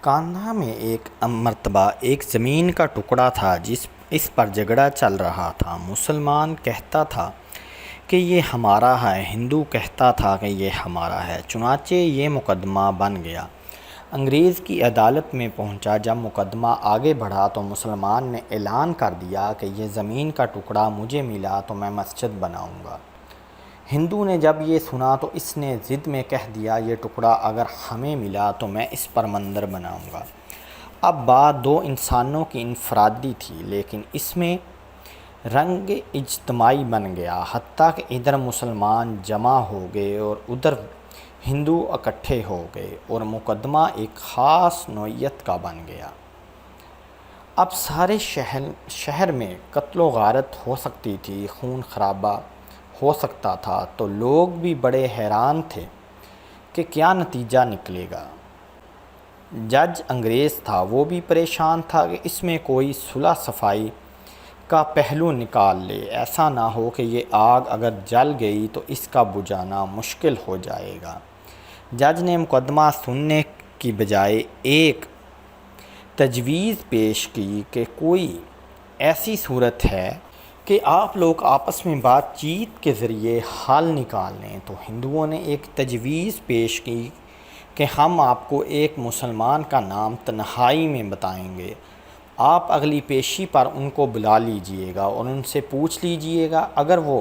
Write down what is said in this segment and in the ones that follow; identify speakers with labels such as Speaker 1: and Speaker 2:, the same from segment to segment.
Speaker 1: کانھا میں ایک مرتبہ ایک زمین کا ٹکڑا تھا اس پر جھگڑا چل رہا تھا۔ مسلمان کہتا تھا کہ یہ ہمارا ہے، ہندو کہتا تھا کہ یہ ہمارا ہے۔ چنانچہ یہ مقدمہ بن گیا، انگریز کی عدالت میں پہنچا۔ جب مقدمہ آگے بڑھا تو مسلمان نے اعلان کر دیا کہ یہ زمین کا ٹکڑا مجھے ملا تو میں مسجد بناؤں گا۔ ہندو نے جب یہ سنا تو اس نے ضد میں کہہ دیا، یہ ٹکڑا اگر ہمیں ملا تو میں اس پر مندر بناؤں گا۔ اب بات دو انسانوں کی انفرادی تھی، لیکن اس میں رنگ اجتماعی بن گیا، حتیٰ کہ ادھر مسلمان جمع ہو گئے اور ادھر ہندو اکٹھے ہو گئے اور مقدمہ ایک خاص نوعیت کا بن گیا۔ اب سارے شہر میں قتل و غارت ہو سکتی تھی، خون خرابہ ہو سکتا تھا، تو لوگ بھی بڑے حیران تھے کہ کیا نتیجہ نکلے گا۔ جج انگریز تھا، وہ بھی پریشان تھا کہ اس میں کوئی صلح صفائی کا پہلو نکال لے، ایسا نہ ہو کہ یہ آگ اگر جل گئی تو اس کا بجھانا مشکل ہو جائے گا۔ جج نے مقدمہ سننے کی بجائے ایک تجویز پیش کی کہ کوئی ایسی صورت ہے کہ آپ لوگ آپس میں بات چیت کے ذریعے حل نکال لیں۔ تو ہندوؤں نے ایک تجویز پیش کی کہ ہم آپ کو ایک مسلمان کا نام تنہائی میں بتائیں گے، آپ اگلی پیشی پر ان کو بلا لیجئے گا اور ان سے پوچھ لیجئے گا، اگر وہ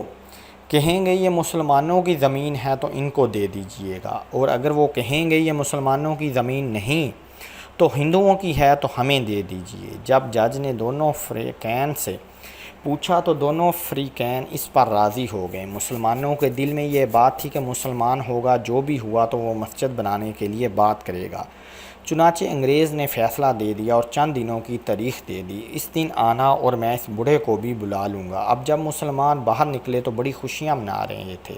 Speaker 1: کہیں گے یہ مسلمانوں کی زمین ہے تو ان کو دے دیجئے گا، اور اگر وہ کہیں گے یہ مسلمانوں کی زمین نہیں تو ہندوؤں کی ہے تو ہمیں دے دیجئے۔ جب جج نے دونوں فریقین سے پوچھا تو دونوں فریقین اس پر راضی ہو گئے۔ مسلمانوں کے دل میں یہ بات تھی کہ مسلمان ہوگا، جو بھی ہوا تو وہ مسجد بنانے کے لیے بات کرے گا۔ چنانچہ انگریز نے فیصلہ دے دیا اور چند دنوں کی تاریخ دے دی، اس دن آنا اور میں اس بوڑھے کو بھی بلا لوں گا۔ اب جب مسلمان باہر نکلے تو بڑی خوشیاں منا رہے تھے،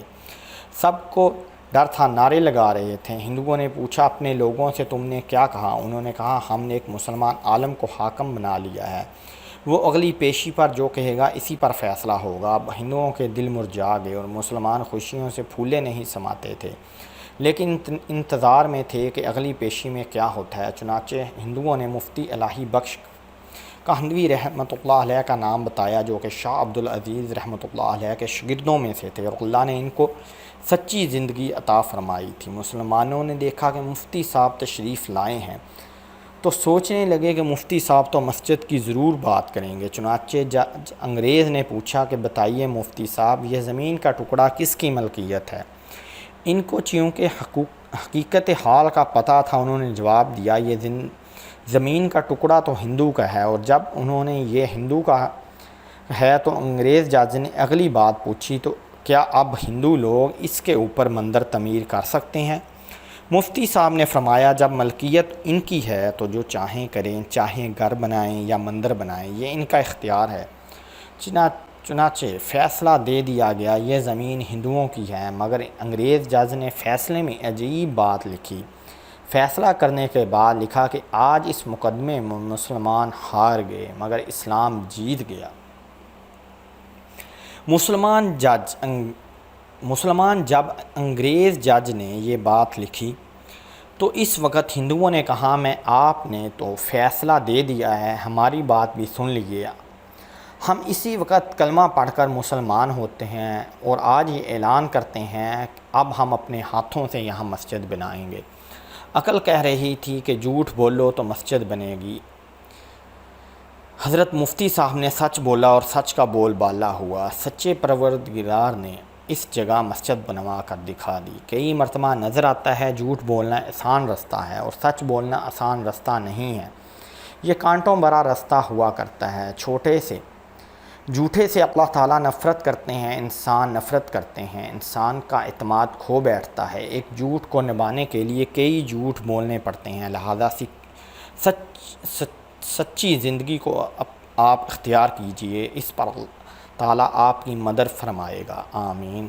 Speaker 1: سب کو ڈر تھا، نعرے لگا رہے تھے۔ ہندوؤں نے پوچھا اپنے لوگوں سے، تم نے کیا کہا؟ انہوں نے کہا، ہم نے ایک مسلمان عالم کو حاکم بنا لیا ہے، وہ اگلی پیشی پر جو کہے گا اسی پر فیصلہ ہوگا۔ اب ہندوؤں کے دل مرجھا گئے اور مسلمان خوشیوں سے پھولے نہیں سماتے تھے، لیکن انتظار میں تھے کہ اگلی پیشی میں کیا ہوتا ہے۔ چنانچہ ہندوؤں نے مفتی الہی بخش کاندھوی رحمۃ اللہ علیہ کا نام بتایا، جو کہ شاہ عبدالعزیز رحمۃ اللہ علیہ کے شاگردوں میں سے تھے اور اللہ نے ان کو سچی زندگی عطا فرمائی تھی۔ مسلمانوں نے دیکھا کہ مفتی صاحب تشریف لائے ہیں تو سوچنے لگے کہ مفتی صاحب تو مسجد کی ضرور بات کریں گے۔ چنانچہ جج انگریز نے پوچھا کہ بتائیے مفتی صاحب، یہ زمین کا ٹکڑا کس کی ملکیت ہے؟ ان کو چونکہ حقیقت حال کا پتہ تھا، انہوں نے جواب دیا، یہ زمین کا ٹکڑا تو ہندو کا ہے۔ اور جب انہوں نے یہ ہندو کا ہے تو انگریز جج نے اگلی بات پوچھی، تو کیا اب ہندو لوگ اس کے اوپر مندر تعمیر کر سکتے ہیں؟ مفتی صاحب نے فرمایا، جب ملکیت ان کی ہے تو جو چاہیں کریں، چاہیں گھر بنائیں یا مندر بنائیں، یہ ان کا اختیار ہے۔ چنانچہ فیصلہ دے دیا گیا، یہ زمین ہندوؤں کی ہے۔ مگر انگریز جج نے فیصلے میں عجیب بات لکھی۔ فیصلہ کرنے کے بعد لکھا کہ آج اس مقدمے میں مسلمان ہار گئے مگر اسلام جیت گیا۔ مسلمان جب انگریز جج نے یہ بات لکھی تو اس وقت ہندوؤں نے کہا، میں آپ نے تو فیصلہ دے دیا ہے، ہماری بات بھی سن لیجیے، ہم اسی وقت کلمہ پڑھ کر مسلمان ہوتے ہیں اور آج یہ اعلان کرتے ہیں کہ اب ہم اپنے ہاتھوں سے یہاں مسجد بنائیں گے۔ عقل کہہ رہی تھی کہ جھوٹ بولو تو مسجد بنے گی۔ حضرت مفتی صاحب نے سچ بولا اور سچ کا بول بالا ہوا۔ سچے پروردگار نے اس جگہ مسجد بنوا کر دکھا دی۔ کئی مرتبہ نظر آتا ہے جھوٹ بولنا آسان رستہ ہے اور سچ بولنا آسان رستہ نہیں ہے، یہ کانٹوں بھرا رستہ ہوا کرتا ہے۔ جھوٹے سے اللہ تعالیٰ نفرت کرتے ہیں، انسان نفرت کرتے ہیں، انسان کا اعتماد کھو بیٹھتا ہے۔ ایک جھوٹ کو نبھانے کے لیے کئی جھوٹ بولنے پڑتے ہیں، لہذا سچی زندگی کو آپ اختیار کیجئے، اس پر تعالیٰ آپ کی مدد فرمائے گا۔ آمین۔